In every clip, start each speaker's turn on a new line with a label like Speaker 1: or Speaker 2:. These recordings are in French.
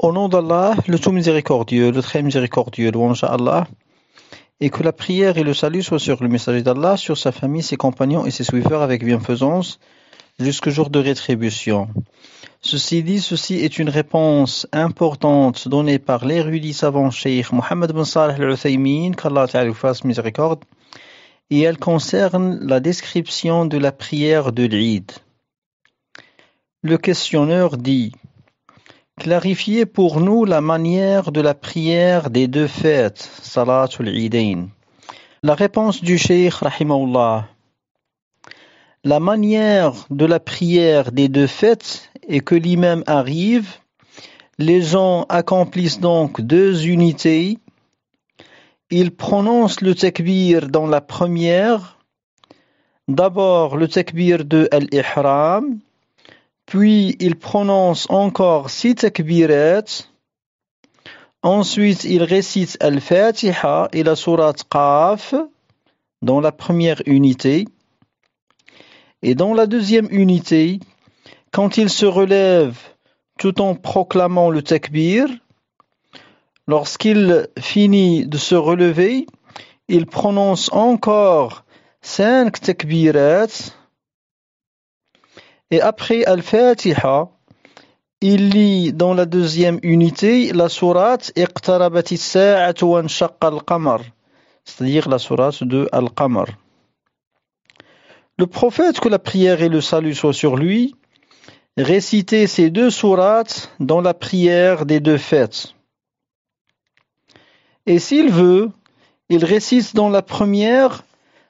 Speaker 1: Au nom d'Allah, le tout miséricordieux, le très miséricordieux, louange à Allah, et que la prière et le salut soient sur le messager d'Allah, sur sa famille, ses compagnons et ses suiveurs avec bienfaisance, jusqu'au jour de rétribution. Ceci est une réponse importante donnée par l'érudit savant Cheikh Mohammed bin Salih al-Uthaymin, qu'Allah Ta'ala lui fasse miséricorde, et elle concerne la description de la prière de l'Eid. Le questionneur dit: clarifiez pour nous la manière de la prière des deux fêtes, Salatul Eidain. La réponse du Cheikh Rahimahullah: la manière de la prière des deux fêtes est que l'imam arrive, les gens accomplissent donc deux unités, ils prononcent le takbir dans la première, d'abord le takbir de Al-Ihram, puis il prononce encore 6 takbirats, ensuite il récite Al-Fatiha et la sourate Qaf dans la première unité, et dans la deuxième unité, quand il se relève tout en proclamant le takbir, lorsqu'il finit de se relever, il prononce encore 5 takbirats, et après Al-Fatiha, il lit dans la deuxième unité la sourate Iqtarabatis sa'atu wa inshaqqa al-qamar, c'est-à-dire la sourate de Al-Qamar. Le prophète, que la prière et le salut soient sur lui, récitait ces deux sourates dans la prière des deux fêtes. Et s'il veut, il récite dans la première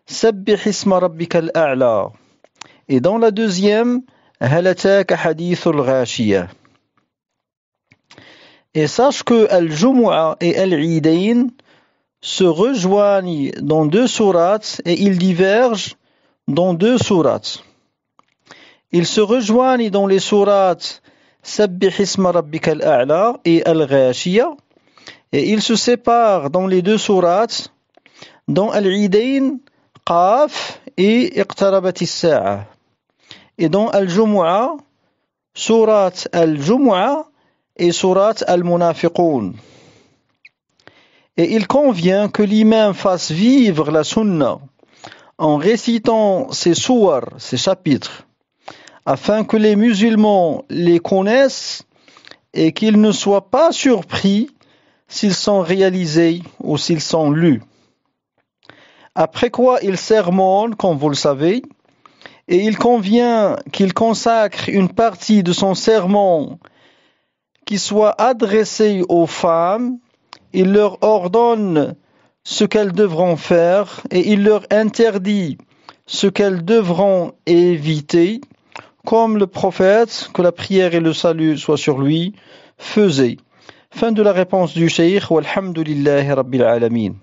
Speaker 1: Sabbih isma rabbikal a'la, et dans la deuxième Hal ataka hadithul ghashiya. Et sache que Al-Jumu'ah et Al-Eidain se rejoignent dans deux sourates et ils divergent dans deux sourates. Ils se rejoignent dans les sourates Sabbih isma rabbikal a'la et Al-Ghashiya, et ils se séparent dans les deux sourates, dans Al-Eidain, Qaf et Iqtarabatis sa'a. Et dans Al-Jumu'ah, sourate Al-Jumu'ah et sourate Al-Munafiqun. Et il convient que l'imam fasse vivre la sunna en récitant ces sourates, ces chapitres, afin que les musulmans les connaissent et qu'ils ne soient pas surpris s'ils sont réalisés ou s'ils sont lus. Après quoi il sermonne, comme vous le savez, et il convient qu'il consacre une partie de son sermon qui soit adressée aux femmes. Il leur ordonne ce qu'elles devront faire et il leur interdit ce qu'elles devront éviter, comme le prophète, que la prière et le salut soient sur lui, faisait. Fin de la réponse du cheikh, walhamdulillahi rabbil alamin.